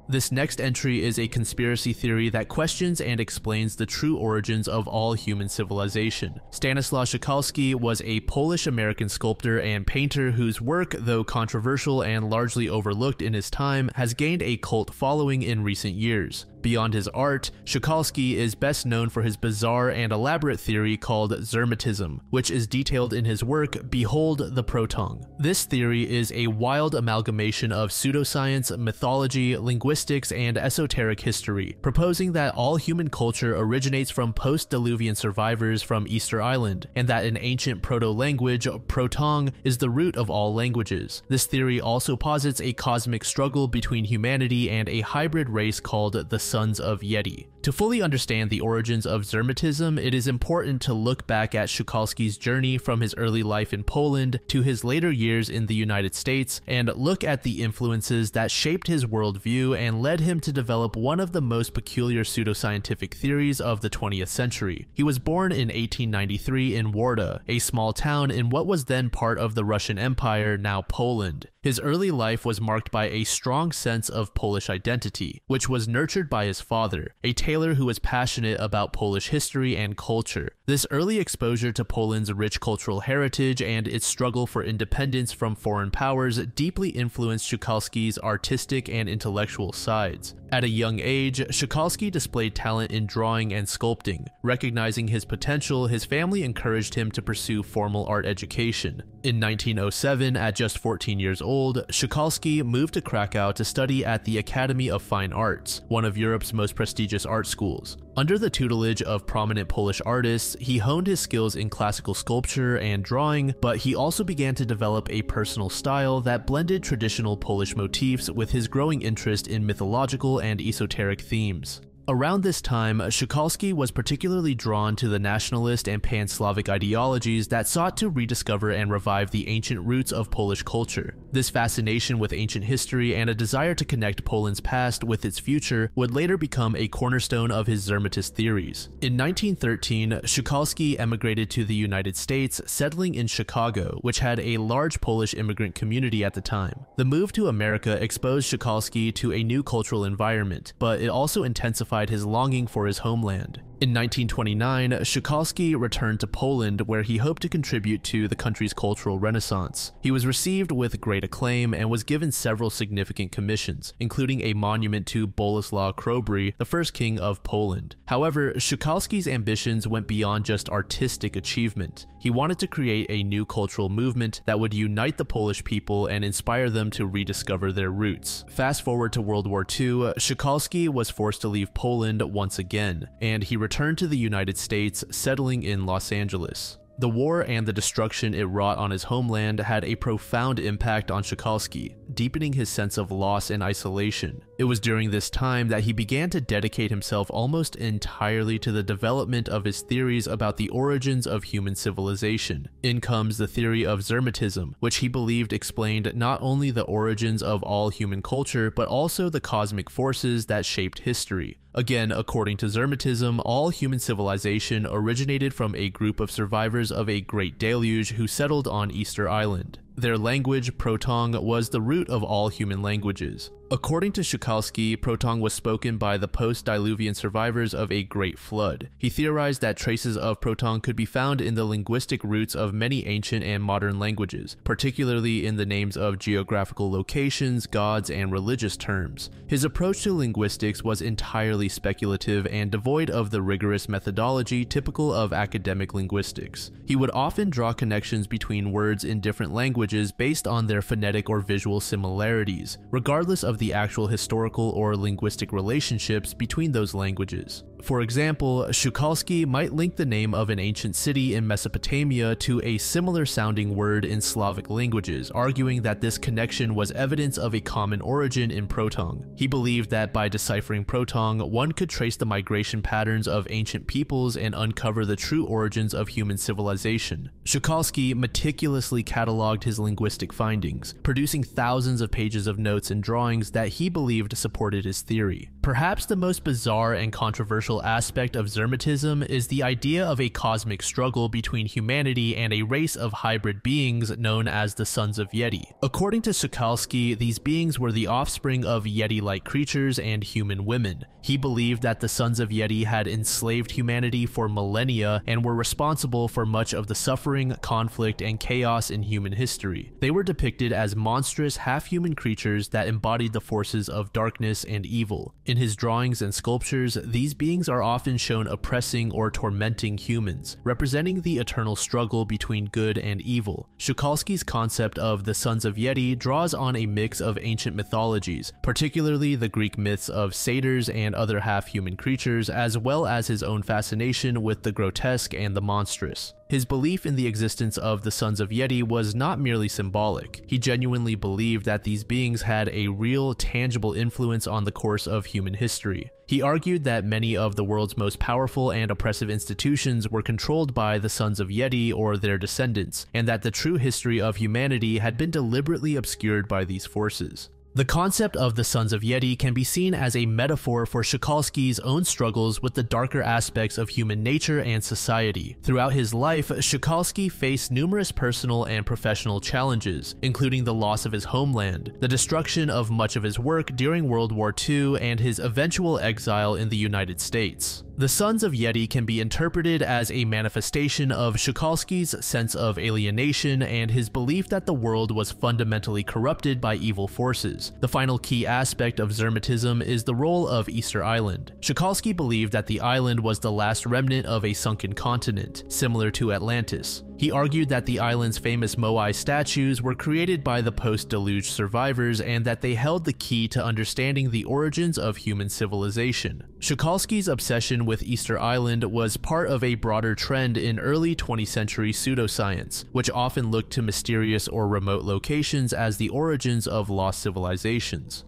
This next entry is a conspiracy theory that questions and explains the true origins of all human civilization. Stanislaw Szykalski was a Polish-American sculptor and painter whose work, though controversial and largely overlooked in his time, has gained a cult following in recent years. Beyond his art, Szykalski is best known for his bizarre and elaborate theory called Zermatism, which is detailed in his work Behold the Protong. This theory is a wild amalgamation of pseudoscience, mythology, linguistics, and esoteric history, proposing that all human culture originates from post-Diluvian survivors from Easter Island, and that an ancient proto-language, protong, is the root of all languages. This theory also posits a cosmic struggle between humanity and a hybrid race called the Sons of Yeti. To fully understand the origins of Zermatism, it is important to look back at Szykalski's journey from his early life in Poland to his later years in the United States, and look at the influences that shaped his worldview and led him to develop one of the most peculiar pseudoscientific theories of the 20th century. He was born in 1893 in Warda, a small town in what was then part of the Russian Empire, now Poland. His early life was marked by a strong sense of Polish identity, which was nurtured by his father, a tailor who was passionate about Polish history and culture. This early exposure to Poland's rich cultural heritage and its struggle for independence from foreign powers deeply influenced Szykalski's artistic and intellectual sides. At a young age, Szykalski displayed talent in drawing and sculpting. Recognizing his potential, his family encouraged him to pursue formal art education. In 1907, at just 14 years old, Szykalski moved to Krakow to study at the Academy of Fine Arts, one of Europe's most prestigious art schools. Under the tutelage of prominent Polish artists, he honed his skills in classical sculpture and drawing, but he also began to develop a personal style that blended traditional Polish motifs with his growing interest in mythological and esoteric themes. Around this time, Szykalski was particularly drawn to the nationalist and pan-Slavic ideologies that sought to rediscover and revive the ancient roots of Polish culture. This fascination with ancient history and a desire to connect Poland's past with its future would later become a cornerstone of his Zermatist theories. In 1913, Szykalski emigrated to the United States, settling in Chicago, which had a large Polish immigrant community at the time. The move to America exposed Szykalski to a new cultural environment, but it also intensified his longing for his homeland. In 1929, Szykalski returned to Poland, where he hoped to contribute to the country's cultural renaissance. He was received with great acclaim and was given several significant commissions, including a monument to Boleslaw Chrobry, the first king of Poland. However, Szykalski's ambitions went beyond just artistic achievement. He wanted to create a new cultural movement that would unite the Polish people and inspire them to rediscover their roots. Fast forward to World War II, Szykalski was forced to leave Poland once again, and he returned to the United States, settling in Los Angeles. The war and the destruction it wrought on his homeland had a profound impact on Szykalski, deepening his sense of loss and isolation. It was during this time that he began to dedicate himself almost entirely to the development of his theories about the origins of human civilization. In comes the theory of Zermatism, which he believed explained not only the origins of all human culture, but also the cosmic forces that shaped history. Again, according to Zermatism, all human civilization originated from a group of survivors of a great deluge who settled on Easter Island. Their language, protong, was the root of all human languages. According to Szykalski, protong was spoken by the post-Diluvian survivors of a great flood. He theorized that traces of protong could be found in the linguistic roots of many ancient and modern languages, particularly in the names of geographical locations, gods, and religious terms. His approach to linguistics was entirely speculative and devoid of the rigorous methodology typical of academic linguistics. He would often draw connections between words in different languages based on their phonetic or visual similarities, regardless of of the actual historical or linguistic relationships between those languages. For example, Shukalski might link the name of an ancient city in Mesopotamia to a similar sounding word in Slavic languages, arguing that this connection was evidence of a common origin in protong. He believed that by deciphering protong, one could trace the migration patterns of ancient peoples and uncover the true origins of human civilization. Shukalski meticulously cataloged his linguistic findings, producing thousands of pages of notes and drawings that he believed supported his theory. Perhaps the most bizarre and controversial aspect of Zermatism is the idea of a cosmic struggle between humanity and a race of hybrid beings known as the Sons of Yeti. According to Shukalski, these beings were the offspring of Yeti-like creatures and human women. He believed that the Sons of Yeti had enslaved humanity for millennia and were responsible for much of the suffering, conflict, and chaos in human history. They were depicted as monstrous, half-human creatures that embodied the forces of darkness and evil. In his drawings and sculptures, these beings are often shown oppressing or tormenting humans, representing the eternal struggle between good and evil. Shukalski's concept of the Sons of Yeti draws on a mix of ancient mythologies, particularly the Greek myths of satyrs and other half-human creatures, as well as his own fascination with the grotesque and the monstrous. His belief in the existence of the Sons of Yeti was not merely symbolic. He genuinely believed that these beings had a real, tangible influence on the course of human history. He argued that many of the world's most powerful and oppressive institutions were controlled by the Sons of Yeti or their descendants, and that the true history of humanity had been deliberately obscured by these forces. The concept of the Sons of Yeti can be seen as a metaphor for Shukalski's own struggles with the darker aspects of human nature and society. Throughout his life, Shukalski faced numerous personal and professional challenges, including the loss of his homeland, the destruction of much of his work during World War II, and his eventual exile in the United States. The Sons of Yeti can be interpreted as a manifestation of Shukalski's sense of alienation and his belief that the world was fundamentally corrupted by evil forces. The final key aspect of Zermatism is the role of Easter Island. Shukalski believed that the island was the last remnant of a sunken continent, similar to Atlantis. He argued that the island's famous Moai statues were created by the post-deluge survivors and that they held the key to understanding the origins of human civilization. Shukalski's obsession with Easter Island was part of a broader trend in early 20th century pseudoscience, which often looked to mysterious or remote locations as the origins of lost civilizations.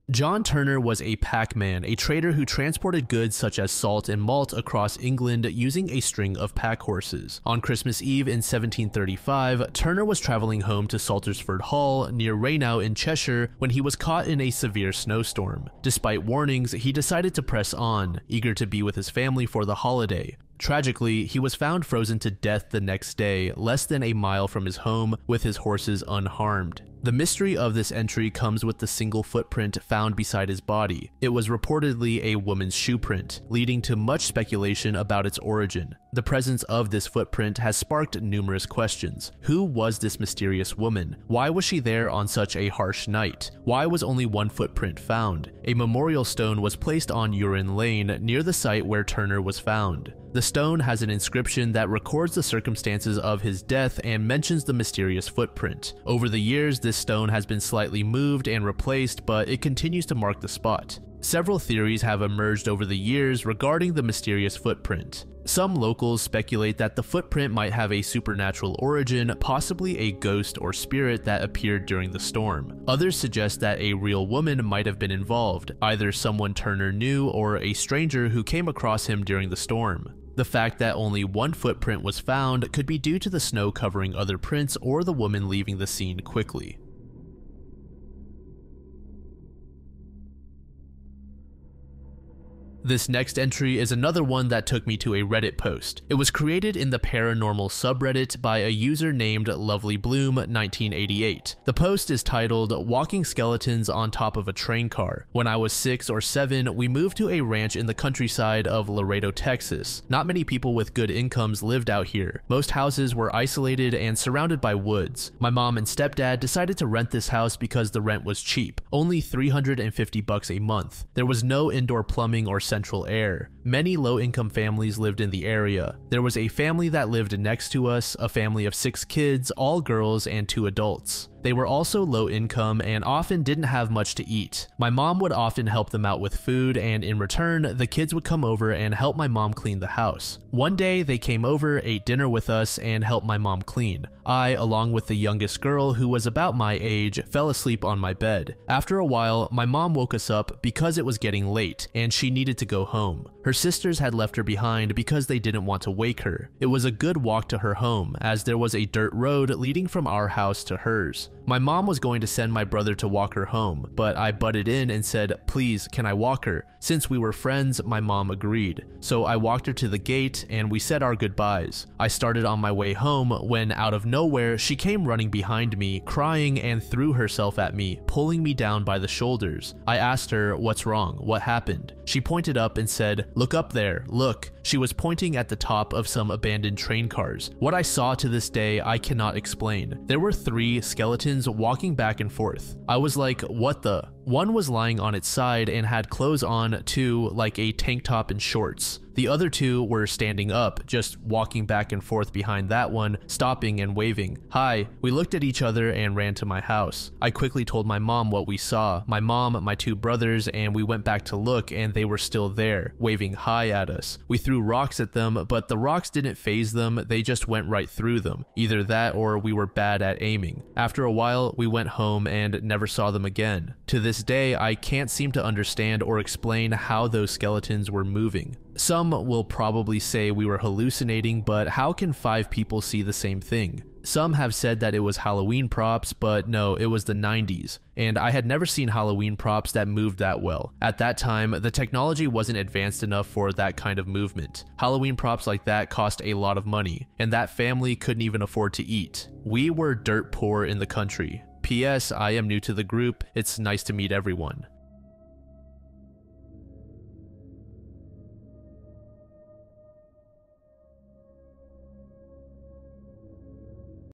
John Turner was a packman, a trader who transported goods such as salt and malt across England using a string of pack horses. On Christmas Eve in 1735, Turner was traveling home to Saltersford Hall near Rainow in Cheshire when he was caught in a severe snowstorm. Despite warnings, he decided to press on, eager to be with his family for the holiday. Tragically, he was found frozen to death the next day, less than a mile from his home, with his horses unharmed. The mystery of this entry comes with the single footprint found beside his body. It was reportedly a woman's shoe print, leading to much speculation about its origin. The presence of this footprint has sparked numerous questions. Who was this mysterious woman? Why was she there on such a harsh night? Why was only one footprint found? A memorial stone was placed on Urine Lane near the site where Turner was found. The stone has an inscription that records the circumstances of his death and mentions the mysterious footprint. Over the years, this stone has been slightly moved and replaced, but it continues to mark the spot. Several theories have emerged over the years regarding the mysterious footprint. Some locals speculate that the footprint might have a supernatural origin, possibly a ghost or spirit that appeared during the storm. Others suggest that a real woman might have been involved, either someone Turner knew or a stranger who came across him during the storm. The fact that only one footprint was found could be due to the snow covering other prints or the woman leaving the scene quickly. This next entry is another one that took me to a Reddit post. It was created in the paranormal subreddit by a user named LovelyBloom1988. The post is titled, "Walking Skeletons on Top of a Train Car. When I was 6 or 7, we moved to a ranch in the countryside of Laredo, Texas. Not many people with good incomes lived out here. Most houses were isolated and surrounded by woods. My mom and stepdad decided to rent this house because the rent was cheap, only $350 a month. There was no indoor plumbing or central air. Many low-income families lived in the area. There was a family that lived next to us, a family of 6 kids, all girls and 2 adults. They were also low income and often didn't have much to eat. My mom would often help them out with food, and in return, the kids would come over and help my mom clean the house. One day, they came over, ate dinner with us, and helped my mom clean. I, along with the youngest girl, who was about my age, fell asleep on my bed. After a while, my mom woke us up because it was getting late, and she needed to go home. Her sisters had left her behind because they didn't want to wake her. It was a good walk to her home, as there was a dirt road leading from our house to hers. My mom was going to send my brother to walk her home, but I butted in and said, "Please, can I walk her?" Since we were friends, my mom agreed. So I walked her to the gate and we said our goodbyes. I started on my way home when, out of nowhere, she came running behind me, crying, and threw herself at me, pulling me down by the shoulders. I asked her, "What's wrong? What happened?" She pointed up and said, "Look up there, look." She was pointing at the top of some abandoned train cars. What I saw to this day, I cannot explain. There were 3 skeletons walking back and forth. I was like, what the? One was lying on its side and had clothes on too, like a tank top and shorts. The other 2 were standing up, just walking back and forth behind that one, stopping and waving. Hi. We looked at each other and ran to my house. I quickly told my mom what we saw. My mom, my 2 brothers, and we went back to look, and they were still there, waving hi at us. We threw rocks at them, but the rocks didn't faze them, they just went right through them. Either that or we were bad at aiming. After a while, we went home and never saw them again. To this day, I can't seem to understand or explain how those skeletons were moving. Some will probably say we were hallucinating, but how can 5 people see the same thing? Some have said that it was Halloween props, but no, it was the 90s, and I had never seen Halloween props that moved that well. At that time, the technology wasn't advanced enough for that kind of movement. Halloween props like that cost a lot of money, and that family couldn't even afford to eat. We were dirt poor in the country. P.S. I am new to the group. It's nice to meet everyone.